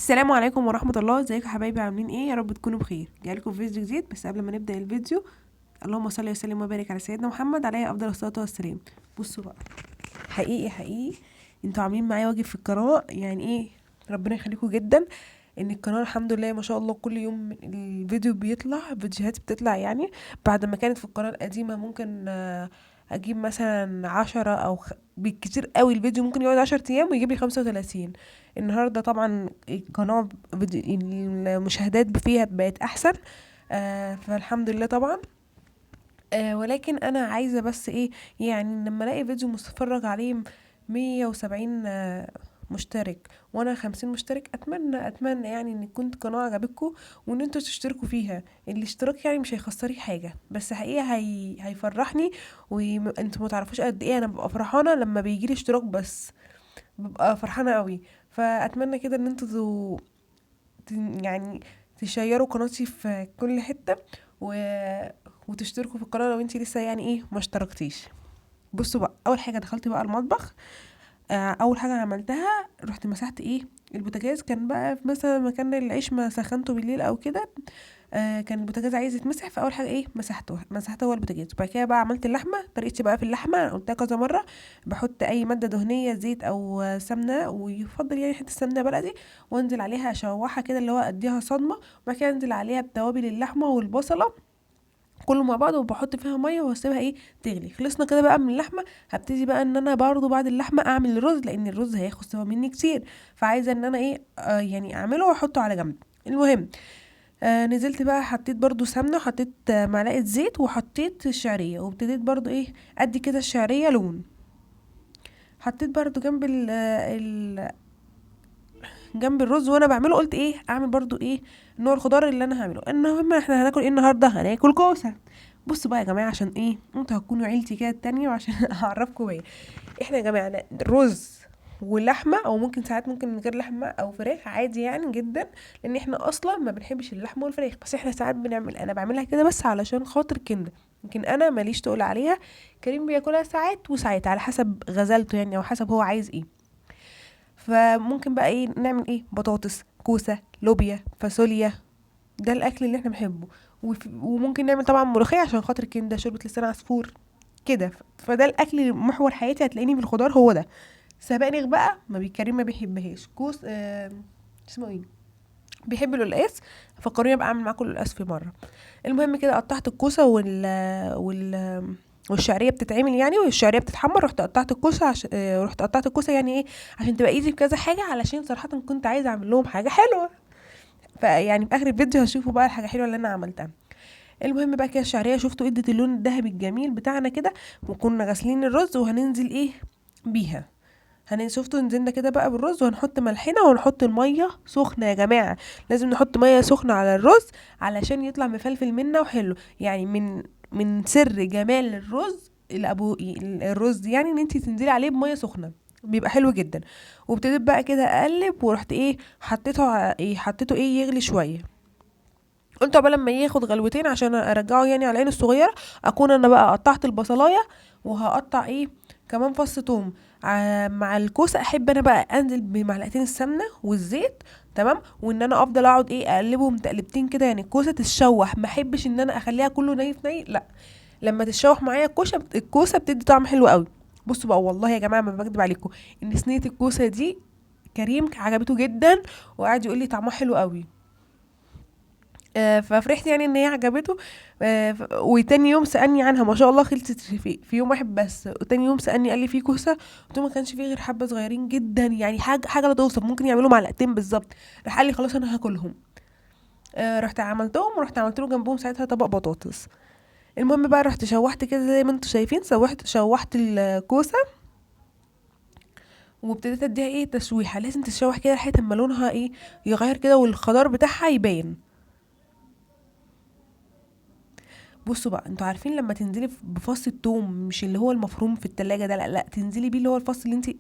السلام عليكم ورحمة الله. ازيكم يا حبايبي؟ عاملين ايه؟ يا رب تكونوا بخير. جايلكم فيديو جديد، بس قبل ما نبدأ الفيديو اللهم صل وسلم وبارك على سيدنا محمد عليه افضل الصلاة والسلام. بصوا بقى، حقيقي انتوا عاملين معايا واجب في القناة، يعني ايه، ربنا يخليكم جدا. ان القناة الحمد لله ما شاء الله كل يوم الفيديو بيطلع، فيديوهات بتطلع يعني. بعد ما كانت في القناة القديمة ممكن اجيب مثلا 10 او بالكتير قوي الفيديو ممكن يقعد 10 ايام ويجيب لي 35. النهاردة طبعا القناة المشاهدات فيها بقت احسن، فالحمد لله طبعا. ولكن انا عايزة بس ايه، يعني لما الاقي فيديو متفرج عليه 170 مشترك وانا 50 مشترك، اتمنى يعني ان تكون القناه عجبتكم وان انتوا تشتركوا فيها. الاشتراك يعني مش هيخسري حاجه، بس حقيقه هيفرحني. وانتوا ما تعرفوش قد ايه انا ببقى فرحانه لما بيجي لي اشتراك، بس ببقى فرحانه قوي. فاتمنى كده ان انتوا يعني تشيروا قناتي في كل حته و... وتشتركوا في القناه لو انتي لسه يعني ايه ما اشتركتيش. بصوا بقى، اول حاجه دخلت بقى المطبخ. اول حاجه عملتها رحت مسحت ايه البوتاجاز. كان بقى في مثلا مكان العيش ما سخنته بالليل او كده، كان البوتاجاز عايز يتمسح. فاول حاجه ايه مسحته هو البوتاجاز. وبعد كده بقى عملت اللحمه. طريقتي بقى في اللحمه أنا قلتها كذا مره، بحط اي ماده دهنيه زيت او سمنه، ويفضل يعني حته سمنه بلدي، وانزل عليها اشوحها كده اللي هو اديها صدمه. وبعد كده انزل عليها بتوابل اللحمه والبصله كله مع بعض، وبحط فيها ميه واسيبها ايه تغلي. خلصنا كده بقى من اللحمه. هبتدي بقى ان انا برضو بعد اللحمه اعمل الرز، لان الرز هياخد سوا مني كتير، فعايزه ان انا ايه يعني اعمله واحطه على جنب. المهم نزلت بقى حطيت برضو سمنه، وحطيت معلقه زيت، وحطيت الشعريه، وابتديت برضو ايه ادي كده الشعريه لون. حطيت برضو جنب جنب الرز وانا بعمله، قلت ايه اعمل برضو ايه نوع الخضار اللي انا هعمله. المهم احنا هناكل ايه النهارده؟ هناكل كوسه. بصوا بقى يا جماعه، عشان ايه انتوا هتكونوا عيلتي كده التانية، وعشان اعرفكم ايه احنا يا جماعه. رز ولحمه، او ممكن ساعات ممكن من غير لحمه او فراخ عادي يعني جدا، لان احنا اصلا ما بنحبش اللحمه والفراخ. بس احنا ساعات بنعمل، انا بعملها كده بس علشان خاطر كده، يمكن انا ماليش تقول عليها. كريم بياكلها ساعات وساعات على حسب غزلته يعني، او حسب هو عايز ايه. فممكن بقى ايه نعمل ايه بطاطس، كوسه، لوبيا، فاصوليا. ده الاكل اللي احنا بنحبه. وممكن نعمل طبعا ملوخيه عشان خاطر كده، شوربه لسان عصفور كده. فده الاكل محور حياتي، هتلاقيني في الخضار هو ده. سبانخ بقى ما بيكريم ما بيحبهاش. كوس اسمه ايه، بيحب القلقاس. فكروني ابقى اعمل معاكم القلقاس في مره. المهم كده قطعت الكوسه وال والشعريه بتتعمل يعني، والشعريه بتتحمر. رحت قطعت الكوسه رحت قطعت الكوسه يعني ايه عشان تبقى ايزي في كذا حاجه، علشان صراحه كنت عايزه اعمل لهم حاجه حلوه. فيعني في اخر الفيديو هشوفوا بقى الحاجه الحلوه اللي انا عملتها. المهم بقى كده الشعريه شفتوا ادت اللون الذهبي الجميل بتاعنا كده. وكنا غاسلين الرز وهننزل ايه بيها. شفتوا نزلنا كده بقى بالرز، وهنحط ملحنا ونحط الميه سخنه يا جماعه. لازم نحط ميه سخنه على الرز علشان يطلع مفلفل منا وحلو. يعني من سر جمال الرز الرز يعني ان انت تنزلي عليه بميه سخنه، بيبقى حلو جدا. وابتديت بقى كده اقلب، ورحت ايه حطيته ايه يغلي شويه. قلت عقبال لما ياخد غلوتين عشان ارجعه يعني على العين الصغيره، اكون انا بقى قطعت البصلايه. وهقطع ايه كمان فص توم. مع الكوسه احب انا بقى انزل بمعلقتين السمنه والزيت، تمام. وان انا افضل اقعد ايه اقلبهم تقلبتين كده، يعني الكوسه تتشوح. ما احبش ان انا اخليها كله ني في ني، لا. لما تتشوح معايا الكوسه بتدي طعم حلو قوي. بصوا بقى والله يا جماعه ما بكدب عليكم، ان صينيه الكوسه دي كريم عجبته جدا، وقعد يقول لي طعمها حلو قوي. ففرحت يعني ان هي عجبته. وتاني يوم سألني عنها، ما شاء الله خلصت في يوم واحد بس. وتاني يوم سألني قال لي في كوسه. قلت له ما كانش فيه غير حبه صغيرين جدا، يعني حاجه لا توصف، ممكن يعملوا معلقتين بالظبط. راح قال لي خلاص انا هاكلهم. رحت عملتهم، ورحت عملت له جنبهم ساعتها طبق بطاطس. المهم بقى رحت شوحت كده زي ما انتم شايفين، شوحت الكوسه. وابتديت اديها ايه تشويحه، لازم تشوح كده لحد اما لونها ايه يغير كده والخضار بتاعها يبان. بصوا بقى، انتوا عارفين لما تنزلي بفص التوم، مش اللي هو المفروم في التلاجة ده، لا لا، تنزلي بيه اللي هو الفص اللي انت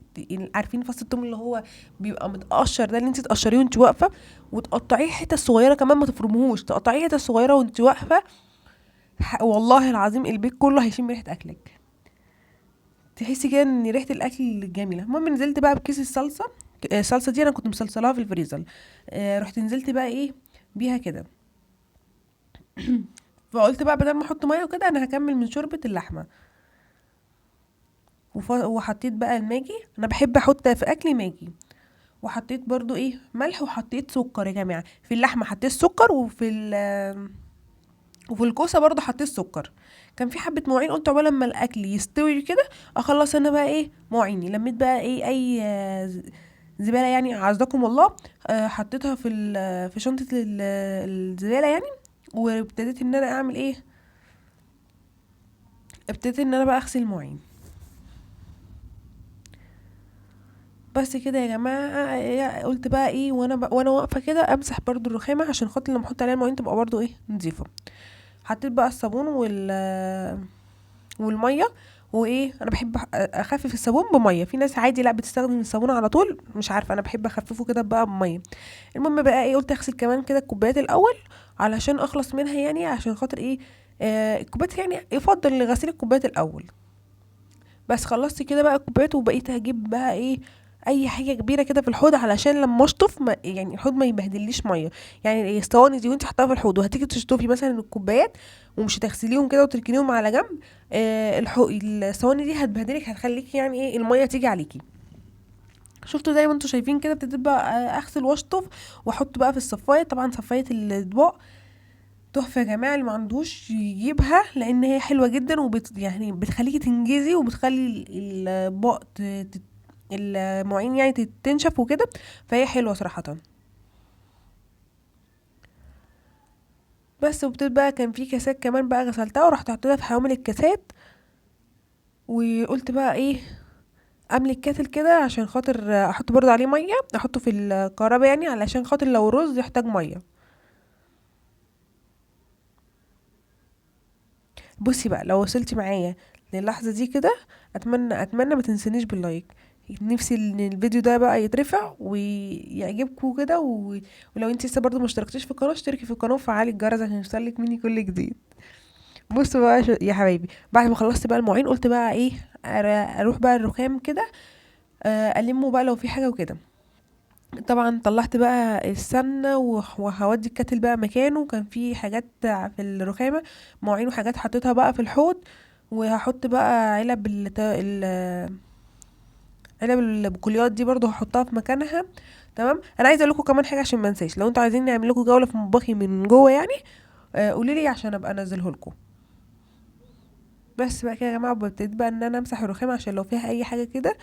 عارفين فص التوم اللي هو بيبقى متقشر ده، اللي انت تقشريه وانت واقفه. وتقطعيه حتت صغيره كمان، ما تفرموهوش، تقطعيه حتت صغيره وانت واقفه. والله العظيم البيت كله هيشم ريحه اكلك. تحسي كده ان ريحه الاكل جميله. المهم نزلت بقى بكيس الصلصه. الصلصه دي انا كنت مسلسلها في الفريزر. رحت نزلت بقى ايه بيها كده. فقلت بقى بدل ما احط ميه وكده انا هكمل من شوربه اللحمه. وحطيت بقى الماجي، انا بحب احط في اكلي ماجي. وحطيت برضو ايه ملح، وحطيت سكر يا جماعه. في اللحمه حطيت سكر، وفي الكوسه برضو حطيت سكر. كان في حبه مواعين، قلت عقبال لما الاكل يستوي كده اخلص انا بقى ايه مواعيني. لميت بقى ايه اي زباله يعني عزكم الله. حطيتها في شنطه الزباله يعني. وابتديت ان انا اعمل ايه، ابتديت ان انا بقى اغسل المواعين. بس كده يا جماعه. قلت بقى ايه وانا واقفه كده امسح برضو الرخامه عشان خاطر لما احط عليها المواعين تبقى برضو ايه نظيفه. حطيت بقى الصابون والميه. وايه انا بحب اخفف الصابون بميه. في ناس عادي لا بتستخدم الصابون على طول، مش عارفه انا بحب اخففه كده بقى بميه. المهم بقى ايه قلت اغسل كمان كده الكوبايات الاول علشان اخلص منها يعني، عشان خاطر ايه الكوبايات يعني يفضل غسيل الكوبايات الاول. بس خلصت كده بقى الكوبايات، وبقيت هجيب بقى ايه اي حاجه كبيره كده في الحوض علشان لما اشطف ما يعني الحوض ما يبهدليش ميه. يعني الصواني دي وانت حطاها في الحوض وهتيجي تشطفي مثلا الكوبايات ومش هتغسليهم كده وتركنيهم على جنب، الصواني دي هتبهدلك، هتخليكي يعني ايه الميه تيجي عليكي. شفتوا زي ما انتوا شايفين كده ابتديت بقى اغسل واشطف واحط بقى في الصفايه. طبعا صفايه الاطباق تحفه يا جماعه، اللي ما عندوش يجيبها لان هي حلوه جدا، يعني بتخليكي تنجزي وبتخلي الاطباق المواعين يعني تنشف وكده. فهي حلوه صراحه. بس وابتديت بقى كان في كاسات كمان بقى غسلتها ورحت حطيتها في حوامل الكاسات. وقلت بقى ايه املي الكاتل كده عشان خاطر احط برضه عليه ميه، احطه في الكهرباء يعني علشان خاطر لو رز يحتاج ميه. بصي بقى لو وصلتي معايا للحظه دي كده، اتمنى ما تنسونيش باللايك. نفسي ان الفيديو ده بقى يترفع ويعجبكم كده ولو انت لسه برضه ما اشتركتيش في القناه اشتركي في القناه وفعلي الجرس عشان يوصلك مني كل جديد. بصوا بقى يا حبايبي، بعد ما خلصت بقى المواعين قلت بقى ايه اروح بقى الرخام كده المه بقى لو في حاجه وكده. طبعا طلعت بقى السمنه وهودي الكاتل بقى مكانه. كان في حاجات في الرخامه مواعين وحاجات حطيتها بقى في الحوض. وهحط بقى علب البقوليات دي برضو هحطها في مكانها. تمام. انا عايزه اقول لكم كمان حاجه عشان ما انساش، لو انتوا عايزين نعمل لكم جوله في مطبخي من جوه يعني قولي لي عشان ابقى انزله لكم. بس بقى كده يا جماعه ببتدي بقى ان انا امسح الرخام عشان لو فيها اي حاجه كده.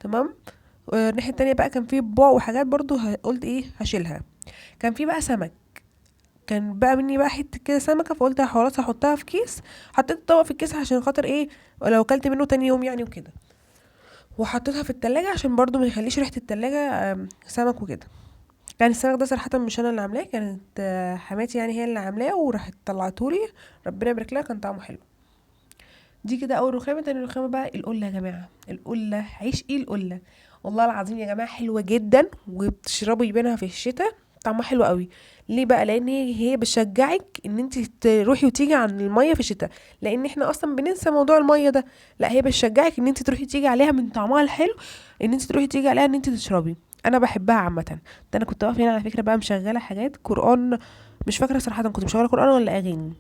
تمام. الناحيه التانية بقى كان في بواع وحاجات برضو قلت ايه هشيلها. كان في بقى سمك، كان بقى مني بقى حته كده سمكه، فقلت خلاص هحطها في كيس. حطيت الطبق في الكيس عشان خاطر ايه لو اكلت منه تاني يوم يعني وكده. وحطيتها في التلاجة عشان برضو ما يخليش ريحه التلاجة سمك وكده. يعني السمك ده صراحه مش انا اللي عاملاه، كانت حماتي يعني هي اللي عاملاه وراحت طلعتهولي. ربنا يبارك لها كان طعمه حلو. دي كده اول رخامه. تاني رخامه بقى القله يا جماعه. القله عيش ايه القله، والله العظيم يا جماعه حلوه جدا وبتشربي منها في الشتاء. طعمها حلو قوي. ليه بقى؟ لان هي بتشجعك ان انت تروحي وتيجي عن الميه في الشتاء، لان احنا اصلا بننسى موضوع الميه ده. لا هي بتشجعك ان انت تروحي تيجي عليها من طعمها الحلو، ان انت تروحي تيجي عليها ان انت تشربي. انا بحبها عامه. ده انا كنت واقفه هنا على فكره بقى مشغله حاجات قران، مش فاكره صراحه كنت مشغله قران ولا اغاني.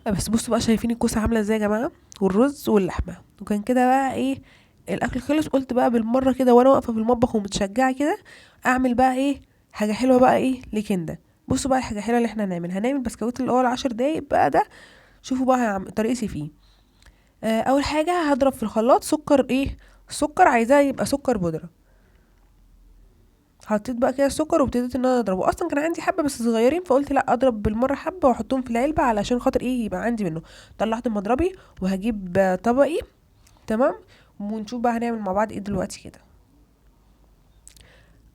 بس بصوا بقى شايفين الكوسه عامله ازاي يا جماعه، والرز واللحمه. وكان كده بقى ايه الاكل خلص. قلت بقى بالمره كده وانا واقفه في المطبخ ومتشجعه كده اعمل بقى ايه حاجه حلوه بقى ايه لكنده. بصوا بقى الحاجه الحلوه اللي احنا هنعمل بسكويت اللي هو ال10 دقايق بقى ده. شوفوا بقى طريقتي فيه. اول حاجه هضرب في الخلاط سكر ايه، سكر عايزاه يبقى سكر بودره. حطيت بقى كده السكر وابتديت ان انا اضربه. اصلا كان عندي حبه بس صغيرين فقلت لا اضرب بالمره حبه واحطهم في العلبه علشان خاطر ايه يبقى عندي منه. طلعت مضربي وهجيب طبقي. تمام. ونشوف بقى هنعمل مع بعض ايه دلوقتي كده.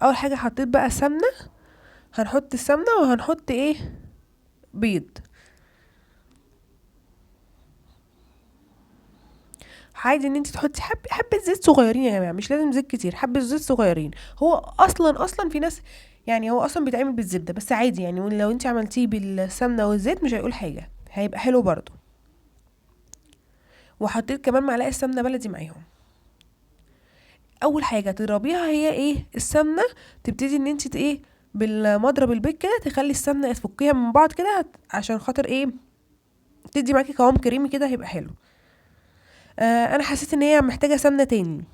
اول حاجه حطيت بقى السمنه. هنحط السمنه وهنحط ايه بيض. عادي ان انت تحطي حبه زيت صغيرين يا جماعه، مش لازم زيت كتير، حبه زيت صغيرين. هو اصلا في ناس يعني هو اصلا بيتعمل بالزبده بس عادي يعني لو انت عملتيه بالسمنه والزيت مش هيقول حاجه، هيبقى حلو برضو. وحطيت كمان معلقه سمنه بلدي معاهم. اول حاجه تضربيها هي ايه؟ السمنه. تبتدي ان انت ايه، بالمضرب البيك كده تخلي السمنه تفكيها من بعض كده، عشان خاطر ايه؟ تدي معاكي قوام كريمي كده، هيبقى حلو. انا حسيت ان هي محتاجه سمنه تاني.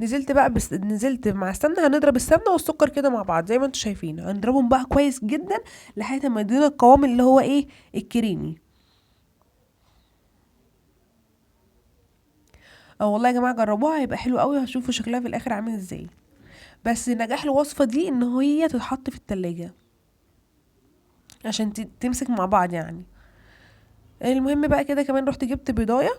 نزلت بقى نزلت مع السمنه، هنضرب السمنه والسكر كده مع بعض زي ما انتم شايفين، هنضربهم بقى كويس جدا لحد ما يدينا القوام اللي هو ايه، الكريمي. اه والله يا جماعه جربوها، هيبقى حلو قوي، هشوفوا شكلها في الاخر عامل ازاي. بس نجاح الوصفه دي ان هي تتحط في التلاجة عشان تمسك مع بعض يعني. المهم بقى كده كمان رحت جبت بيضايه،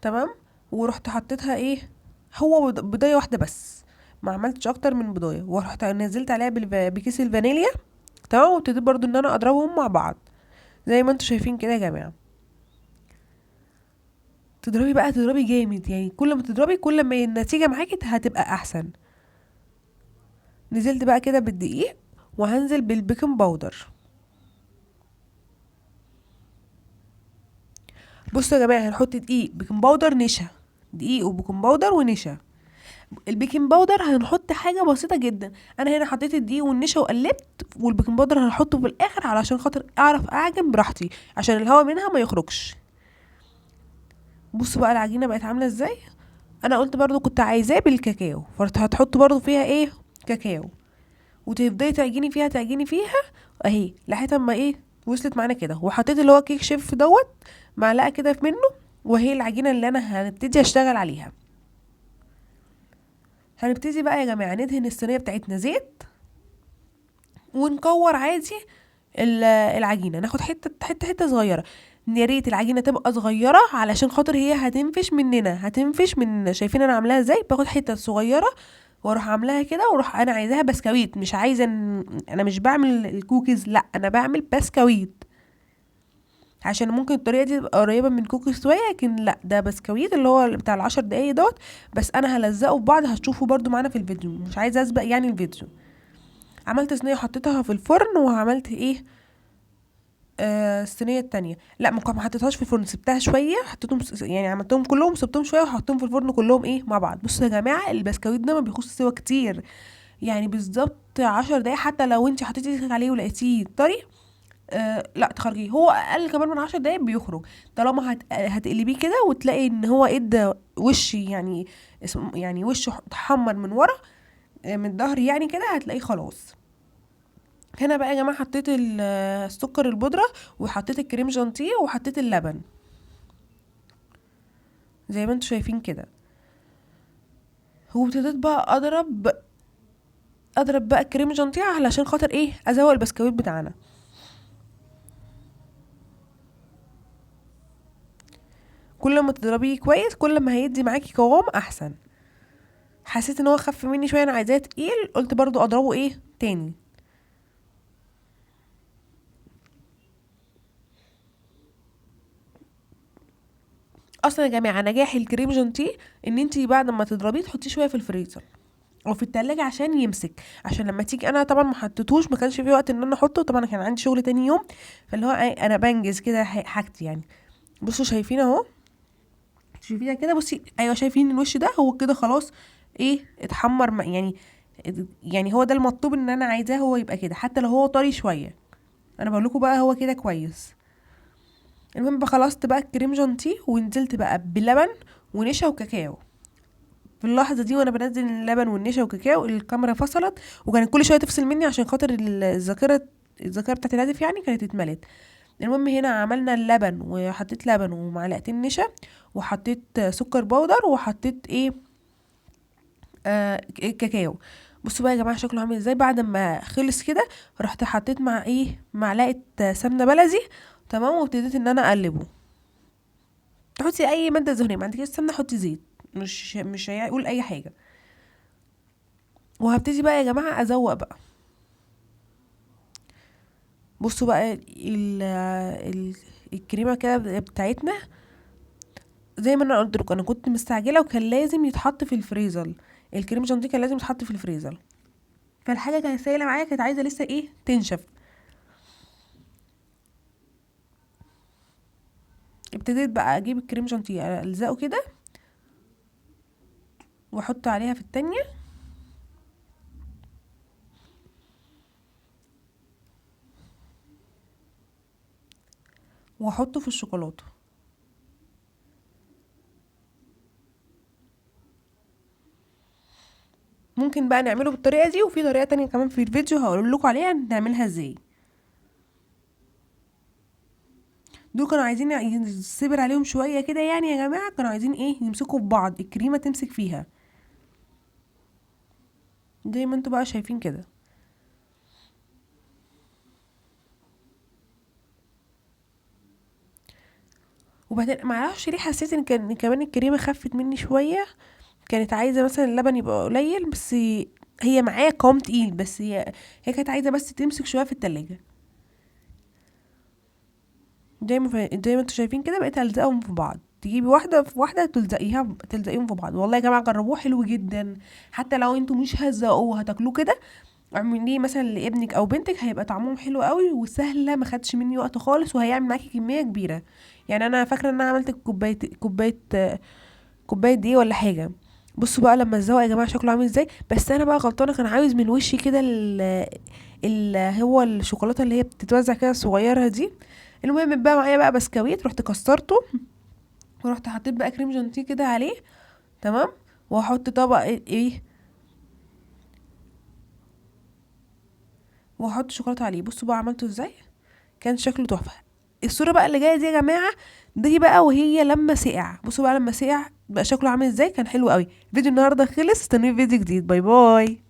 تمام، ورحت حطيتها ايه، هو بيضايه واحده بس، ما عملتش اكتر من بيضايه، ورحت نزلت عليها بكيس الفانيليا، تمام، وابتديت برضو ان انا اضربهم مع بعض زي ما انتوا شايفين كده يا جماعه. تضربي بقى، تضربي جامد يعني، كل ما تضربي كل ما النتيجه معاكي هتبقى احسن. نزلت بقى كده بالدقيق، وهنزل بالبيكنج باودر. بصوا يا جماعه، هنحط دقيق، بيكنج باودر، نشا. دقيق وبيكنج باودر ونشا. البيكنج باودر هنحط حاجه بسيطه جدا، انا هنا حطيت الدقيق والنشا وقلبت، والبيكنج باودر هنحطه في الاخر علشان خاطر اعرف اعجن براحتي، عشان الهواء منها ما يخرجش. بصوا بقى العجينه بقت عامله ازاي. انا قلت برضو كنت عايزاه بالكاكاو، هتحط برضو فيها ايه، كاكاو، وتفضلي تعجني فيها تعجني فيها اهي لحد ما ايه، وصلت معانا كده. وحطيت اللي هو كيك شيف دوت، معلقه كده منه، وهي العجينه اللي انا هنبتدي اشتغل عليها. هنبتدي بقى يا جماعه ندهن الصينيه بتاعتنا زيت، ونكور عادي العجينه، ناخد حته صغيره. يا ريت العجينه تبقى صغيره علشان خاطر هي هتنفش مننا، هتنفش مننا. شايفين انا عاملاها ازاي؟ باخد حته صغيره واروح عاملاها كده، واروح انا عايزاها بسكويت، مش عايزه انا مش بعمل الكوكيز، لا انا بعمل بسكويت، عشان ممكن الطريقه دي تبقى قريبه من كوكيز شويه، لكن لا ده بسكويت اللي هو بتاع ال10 دقايق دوت. بس انا هلزقه في بعض، هتشوفوا برضو معانا في الفيديو، مش عايزه اسبق يعني الفيديو. عملت صينيه حطيتها في الفرن، وعملت ايه، الصينيه التانية، لا ما حطيتهاش في الفرن، سبتها شويه، حطيتهم يعني عملتهم كلهم، سبتهم شويه وحطيتهم في الفرن كلهم ايه مع بعض. بصوا يا جماعه البسكويت ده ما بيخش سوا كتير، يعني بالظبط 10 دقايق، حتى لو انت حطيتي ايدك عليه ولقيتيه طري، لا تخرجيه، هو اقل كمان من 10 دقايق بيخرج، طالما هتقلبيه كده وتلاقي ان هو ادى وش يعني، يعني وشه اتحمر من ورا، من الظهر يعني كده، هتلاقيه خلاص. هنا بقى يا جماعه حطيت السكر البودره، وحطيت الكريم جانتيه، وحطيت اللبن زي ما انتوا شايفين كده. وابتديت بقى اضرب بقى الكريم جانتيه علشان خاطر ايه، ازوق البسكويت بتاعنا. كل ما تضربيه كويس كل ما هيدي معاكي قوام احسن. حسيت ان هو خف مني شويه، انا عايزاه تقيل، قلت برضو اضربه ايه تاني. اصلا يا جماعه نجاح الكريم جانتيه ان انتي بعد ما تضربيه تحطيه شويه في الفريزر او في التلاجة عشان يمسك، عشان لما تيجي، انا طبعا ما حطيتوش، ما كانش في وقت ان انا احطه، طبعا كان عندي شغل تاني يوم، فاللي هو انا بنجز كده حاجتي يعني. بصوا شايفين اهو، شايفينها كده، بصي ايوه شايفين الوش ده، هو كده خلاص ايه، اتحمر يعني، يعني هو ده المطلوب ان انا عايزاه، هو يبقى كده حتى لو هو طري شويه. انا بقول لكم بقى هو كده كويس. المهم بقى خلصت بقى الكريم جانتيه، ونزلت بقى بلبن ونشا وكاكاو. في اللحظه دي وانا بنزل اللبن والنشا والكاكاو، الكاميرا فصلت، وكانت كل شويه تفصل مني عشان خاطر الذاكره بتاعت الهاتف يعني كانت اتملت. المهم هنا عملنا اللبن، وحطيت لبن ومعلقتين نشا، وحطيت سكر بودر، وحطيت ايه، كاكاو. بصوا بقى يا جماعه شكله عامل ازاي بعد ما خلص كده. رحت حطيت مع ايه، معلقه سمنه بلدي، تمام، وابتديت ان انا اقلبه. تحطي اي ماده دهنيه، ما عندكيش سمنه حطي زيت، مش هيقول اي حاجه. وهبتدي بقى يا جماعه ازوق بقى. بصوا بقى الكريمه كده بتاعتنا، زي ما انا قلت لكم انا كنت مستعجله، وكان لازم يتحط في الفريزر، الكريم جانتيه كان لازم يتحط في الفريزر، فالحاجه كانت سايله معايا، كانت عايزه لسه ايه تنشف. ابتديت بقى اجيب الكريم شانتيه الزقه كده واحط عليها في التانية، واحطه في الشوكولاته. ممكن بقى نعمله بالطريقه دي، وفي طريقه تانية كمان في الفيديو هقول لكم عليها نعملها ازاي. دول كانوا عايزين يصبر عليهم شويه كده يعني يا جماعه، كانوا عايزين ايه يمسكوا في بعض، الكريمه تمسك فيها زي ما انتوا بقى شايفين كده. وبعدين معرفش ليه حسيت ان كان كمان الكريمه خفت مني شويه، كانت عايزه مثلا اللبن يبقى قليل، بس هي معايا قوام تقيل، بس هي كانت عايزه بس تمسك شويه في التلاجة. زي ما انتوا شايفين كده بقيت الزقهم في بعض، تجيبي واحده في واحده تلزقيهم في بعض. والله يا جماعه جربوه حلو جدا، حتى لو انتوا مش هتزقوه هتاكلوه كده، اعمليه مثلا لابنك او بنتك، هيبقى طعمهم حلو قوي وسهله، ما خدش مني وقت خالص، وهيعمل معاكي كميه كبيره. يعني انا فاكره ان انا عملت كوبايه دي ولا حاجه. بصوا بقى لما الزوق يا جماعه شكله عامل ازاي. بس انا بقى غلطانه، كان عاوز من وشي كده هو الشوكولاته اللي هي بتتوزع كده الصغيره دي. المهم بقى معايا بقى بسكويت، رحت كسرته ورحت حطيت بقى كريم جانتيه كده عليه. تمام. واحط طبق ايه، واحط شوكولاته عليه. بصوا بقى عملته ازاي، كان شكله تحفه. الصوره بقى اللي جايه دي يا جماعه، دي بقى وهي لما سقع. بصوا بقى لما سقع بقى شكله عامل ازاي، كان حلو قوي. فيديو النهارده خلص، استنوني في فيديو جديد. باي باي.